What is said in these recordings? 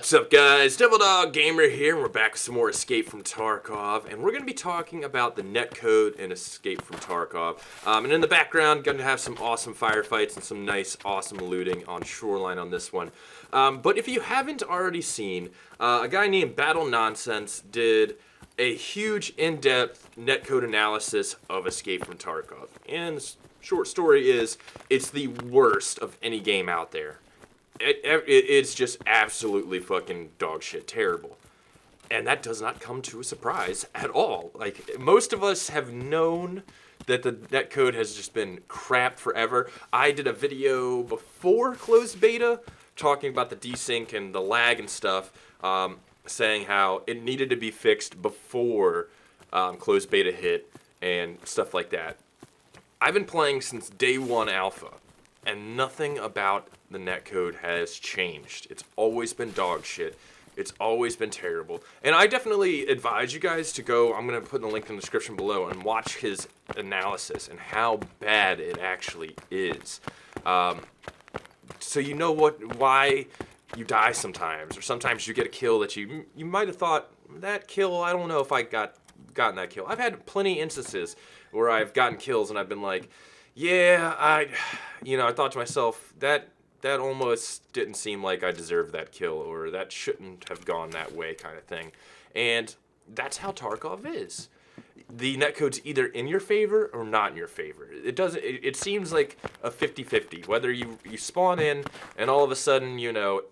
What's up, guys? TheDevildogGamer here, and we're back with some more Escape from Tarkov, and we're going to be talking about the netcode and Escape from Tarkov. And in the background, going to have some awesome firefights and some nice, awesome looting on Shoreline on this one. But if you haven't already seen, a guy named Battle Nonsense did a huge, in-depth netcode analysis of Escape from Tarkov. And the short story is, it's the worst of any game out there. It's just absolutely fucking dog shit terrible. And that does not come to a surprise at all. Like, most of us have known that the netcode has just been crap forever. I did a video before closed beta talking about the desync and the lag and stuff, saying how it needed to be fixed before closed beta hit and stuff like that. I've been playing since day one alpha, and nothing about the netcode has changed. It's always been dog shit. It's always been terrible. And I definitely advise you guys to go, I'm going to put the link in the description below, and watch his analysis and how bad it actually is. So you know why you die sometimes, or sometimes you get a kill that you might have thought, that kill, I don't know if I gotten that kill. I've had plenty of instances where I've gotten kills and I've been like, yeah, I thought to myself, that almost didn't seem like I deserved that kill, or that shouldn't have gone that way, kind of thing. And that's how Tarkov is. The netcode's either in your favor or not in your favor. It seems like a 50-50. Whether you spawn in and all of a sudden, the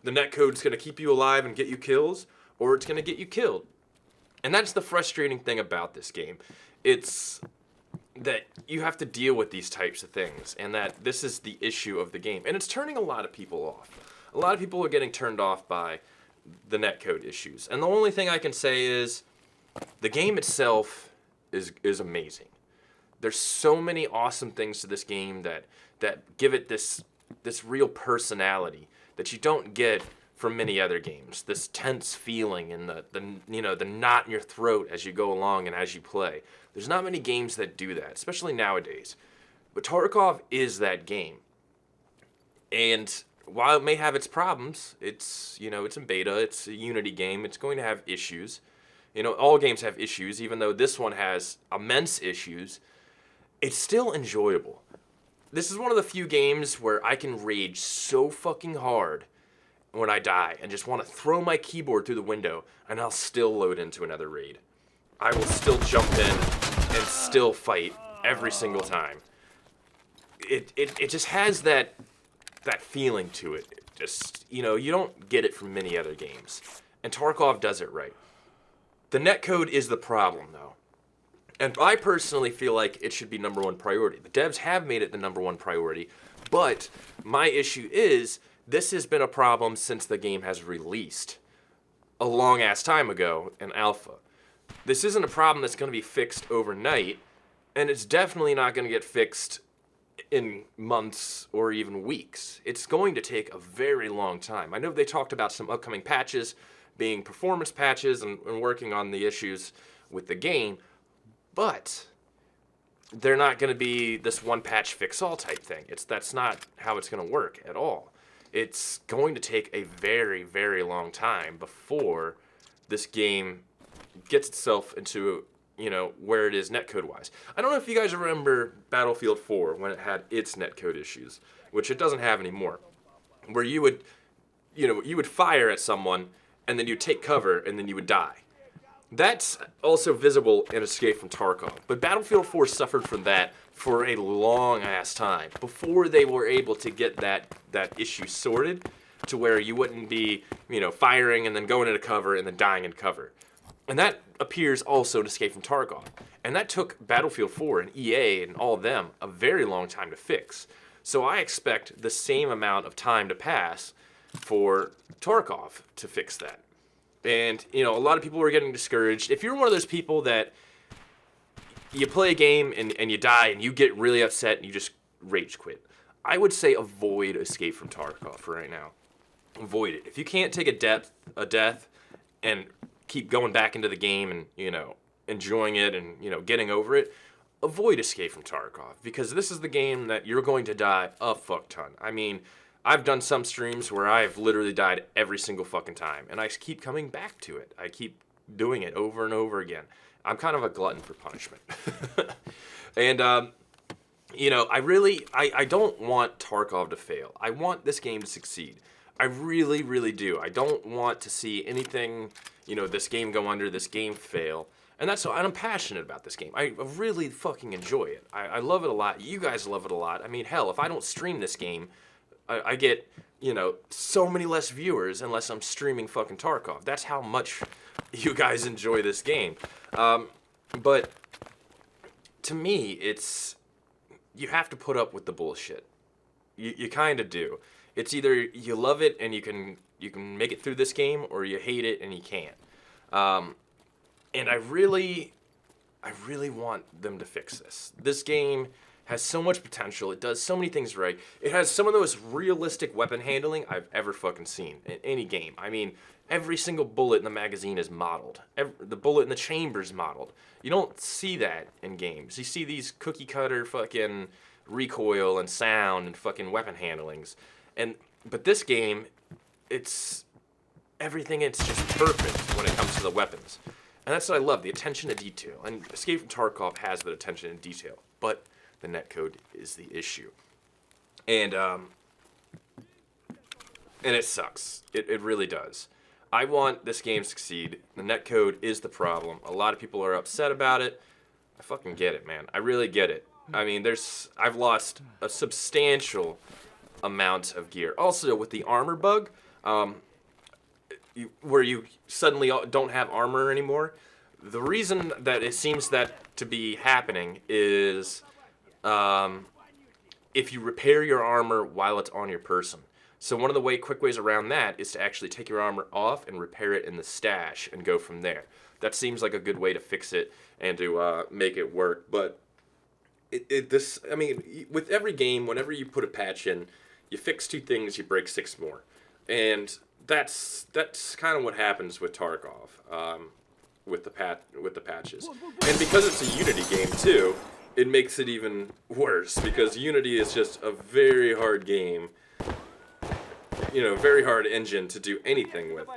netcode's going to keep you alive and get you kills, or it's going to get you killed. And that's the frustrating thing about this game. It's that you have to deal with these types of things, and that this is the issue of the game. And it's turning a lot of people off. A lot of people are getting turned off by the netcode issues. And the only thing I can say is, the game itself is amazing. There's so many awesome things to this game that give it this real personality that you don't get from many other games. This tense feeling and the knot in your throat as you go along and as you play. There's not many games that do that, especially nowadays. But Tarkov is that game. And while it may have its problems, it's in beta, it's a Unity game, it's going to have issues. All games have issues, even though this one has immense issues. It's still enjoyable. This is one of the few games where I can rage so fucking hard when I die and just want to throw my keyboard through the window, and I'll still load into another raid. I will still jump in and still fight every single time. It just has that feeling to it. Just, you don't get it from many other games. And Tarkov does it right. The netcode is the problem, though. And I personally feel like it should be #1 priority. The devs have made it the #1 priority, but my issue is, this has been a problem since the game has released a long-ass time ago in alpha. This isn't a problem that's going to be fixed overnight, and it's definitely not going to get fixed in months or even weeks. It's going to take a very long time. I know they talked about some upcoming patches being performance patches and working on the issues with the game, but they're not going to be this one patch fix all type thing. That's not how it's going to work at all. It's going to take a very, very long time before this game gets itself into, where it is netcode-wise. I don't know if you guys remember Battlefield 4 when it had its netcode issues, which it doesn't have anymore, where you would fire at someone, and then you'd take cover, and then you would die. That's also visible in Escape from Tarkov, but Battlefield 4 suffered from that for a long-ass time before they were able to get that issue sorted to where you wouldn't be, firing and then going into cover and then dying in cover. And that appears also in Escape from Tarkov. And that took Battlefield 4 and EA and all of them a very long time to fix. So I expect the same amount of time to pass for Tarkov to fix that. And, a lot of people were getting discouraged. If you're one of those people that you play a game and you die and you get really upset and you just rage quit, I would say avoid Escape from Tarkov for right now. Avoid it. If you can't take a death and keep going back into the game and, enjoying it and, getting over it, avoid Escape from Tarkov, because this is the game that you're going to die a fuck ton. I mean, I've done some streams where I've literally died every single fucking time, and I keep coming back to it. I keep doing it over and over again. I'm kind of a glutton for punishment. And, you know, I don't want Tarkov to fail. I want this game to succeed. I really, really do. I don't want to see anything, you know, this game go under, this game fail. And I'm passionate about this game. I really fucking enjoy it. I love it a lot. You guys love it a lot. I mean, hell, if I don't stream this game, I get, you know, so many less viewers unless I'm streaming fucking Tarkov. That's how much you guys enjoy this game. But to me, you have to put up with the bullshit. You kind of do. It's either you love it and you can make it through this game, or you hate it and you can't. And I really want them to fix this. This game has so much potential. It does so many things right. It has some of the most realistic weapon handling I've ever fucking seen in any game. I mean, every single bullet in the magazine is modeled. The bullet in the chamber is modeled. You don't see that in games. You see these cookie cutter fucking recoil and sound and fucking weapon handlings. But this game, it's just perfect when it comes to the weapons. And that's what I love, the attention to detail. And Escape from Tarkov has that attention to detail. But the netcode is the issue. And it sucks. It really does. I want this game to succeed. The netcode is the problem. A lot of people are upset about it. I fucking get it, man. I really get it. I mean, I've lost a substantial amount of gear. Also, with the armor bug, where you suddenly don't have armor anymore, the reason that it seems that to be happening is if you repair your armor while it's on your person. So one of the quick ways around that is to actually take your armor off and repair it in the stash and go from there. That seems like a good way to fix it and to make it work. But I mean, with every game, whenever you put a patch in, you fix 2 things, you break 6 more. And that's kind of what happens with Tarkov, with the patches. And because it's a Unity game too, it makes it even worse, because Unity is just a very hard game, you know, very hard engine to do anything with.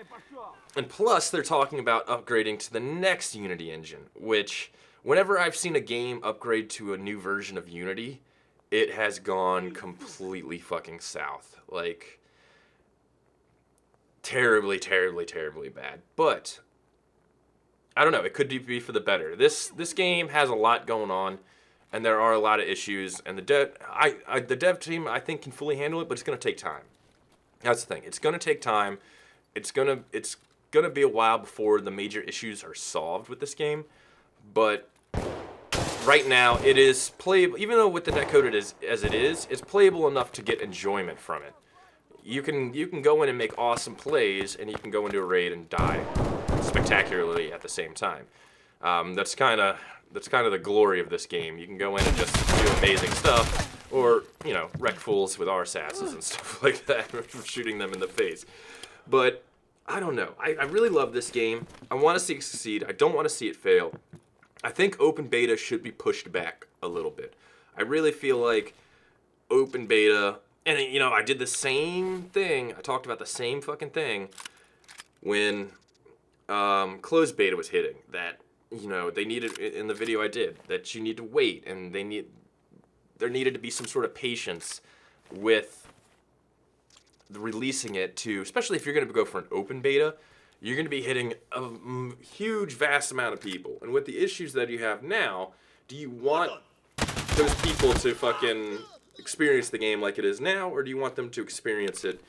And plus, they're talking about upgrading to the next Unity engine, which, whenever I've seen a game upgrade to a new version of Unity, it has gone completely fucking south. Like, terribly, terribly, terribly bad. But I don't know, it could be for the better. This game has a lot going on, and there are a lot of issues, and the dev team, I think, can fully handle it, but it's going to take time. That's the thing. It's going to take time. It's going to be a while before the major issues are solved with this game, but right now it is playable. Even though with the netcode it's playable enough to get enjoyment from it. You can go in and make awesome plays, and you can go into a raid and die spectacularly at the same time. That's kind of the glory of this game. You can go in and just do amazing stuff, or, you know, wreck fools with RSASs and stuff like that, from shooting them in the face. But I don't know. I really love this game. I want to see it succeed. I don't want to see it fail. I think open beta should be pushed back a little bit. I really feel like open beta, and, you know, I did the same thing. I talked about the same fucking thing when closed beta was hitting. That, you know, they needed, in the video I did, that you need to wait, and there needed to be some sort of patience with releasing it to, especially if you're going to go for an open beta, you're going to be hitting a huge, vast amount of people. And with the issues that you have now, do you want those people to fucking experience the game like it is now, or do you want them to experience it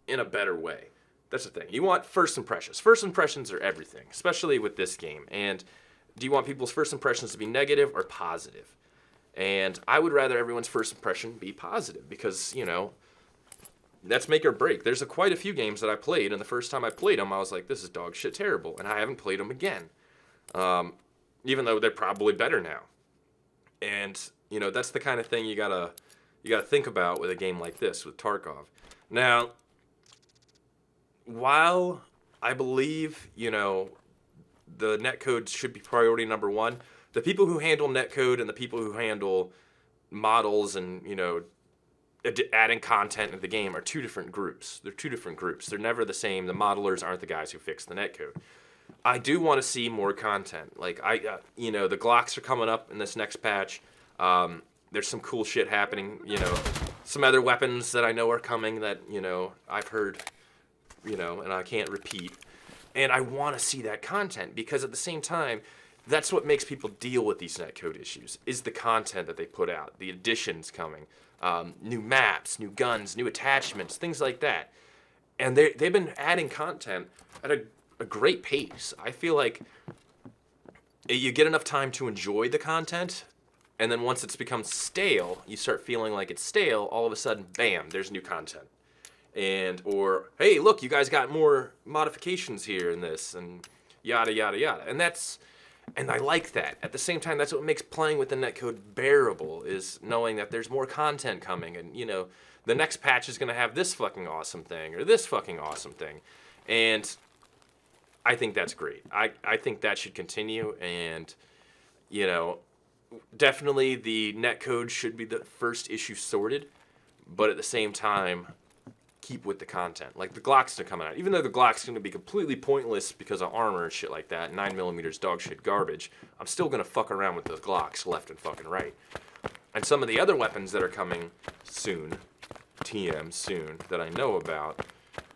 in a better way? That's the thing. You want first impressions. First impressions are everything, especially with this game. And do you want people's first impressions to be negative or positive? And I would rather everyone's first impression be positive, because, you know, that's make or break. There's quite a few games that I played, and the first time I played them, I was like, this is dog shit terrible, and I haven't played them again. Even though they're probably better now. And, you know, that's the kind of thing you gotta think about with a game like this, with Tarkov. Now, while I believe, you know, the netcode should be priority number 1, the people who handle netcode and the people who handle models and, you know, adding content in the game are two different groups. They're two different groups. They're never the same. The modelers aren't the guys who fix the netcode. I do want to see more content. Like, the Glocks are coming up in this next patch. There's some cool shit happening. Some other weapons that I know are coming that, I've heard, and I can't repeat. And I want to see that content because at the same time, that's what makes people deal with these netcode issues, is the content that they put out, the additions coming, new maps, new guns, new attachments, things like that. And they've been adding content at a great pace. I feel like you get enough time to enjoy the content, and then once it's become stale, you start feeling like it's stale, all of a sudden, bam, there's new content. Or, hey, look, you guys got more modifications here in this, and yada, yada, yada. And I like that. At the same time, that's what makes playing with the netcode bearable, is knowing that there's more content coming, and, the next patch is going to have this fucking awesome thing, or this fucking awesome thing. And I think that's great. I think that should continue, and, definitely the netcode should be the first issue sorted, but at the same time, keep with the content. Like, the Glocks are coming out. Even though the Glock's going to be completely pointless because of armor and shit like that, 9mm dog shit garbage, I'm still going to fuck around with the Glocks left and fucking right. And some of the other weapons that are coming soon, soon, that I know about,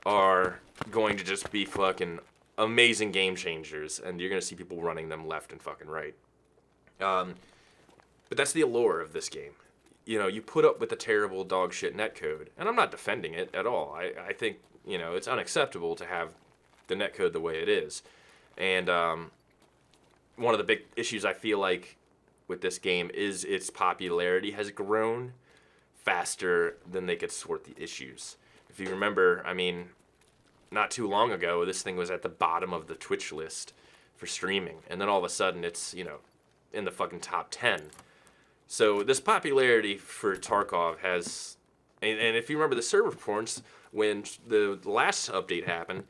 are going to just be fucking amazing game changers, and you're going to see people running them left and fucking right. But that's the allure of this game. You put up with the terrible dog shit netcode, and I'm not defending it at all. I think, it's unacceptable to have the netcode the way it is. And one of the big issues I feel like with this game is its popularity has grown faster than they could sort the issues. If you remember, not too long ago, this thing was at the bottom of the Twitch list for streaming, and then all of a sudden it's, in the fucking top 10. So this popularity for Tarkov has, and if you remember the server performance, when the last update happened,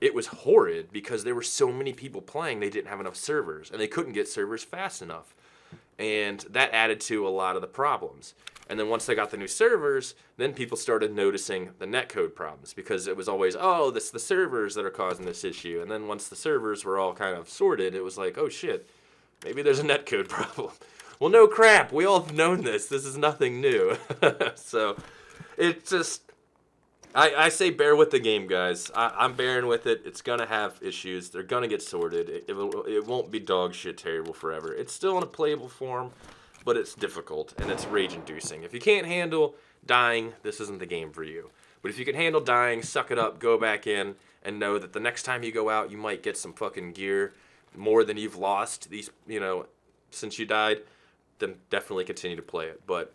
it was horrid because there were so many people playing, they didn't have enough servers, and they couldn't get servers fast enough. And that added to a lot of the problems. And then once they got the new servers, then people started noticing the netcode problems, because it was always, it's the servers that are causing this issue. And then once the servers were all kind of sorted, it was like, oh shit, maybe there's a netcode problem. Well, no crap, we all have known this. This is nothing new. So, it's just, I say bear with the game, guys. I'm bearing with it. It's going to have issues. They're going to get sorted. It won't be dog shit terrible forever. It's still in a playable form, but it's difficult, and it's rage-inducing. If you can't handle dying, this isn't the game for you. But if you can handle dying, suck it up, go back in, and know that the next time you go out, you might get some fucking gear, more than you've lost since you died. Then definitely continue to play it. But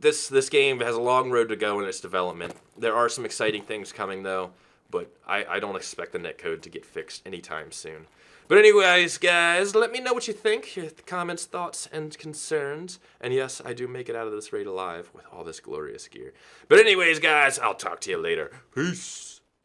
this game has a long road to go in its development. There are some exciting things coming, though, but I don't expect the netcode to get fixed anytime soon. But anyways, guys, let me know what you think, your comments, thoughts, and concerns. And yes, I do make it out of this raid alive with all this glorious gear. But anyways, guys, I'll talk to you later. Peace.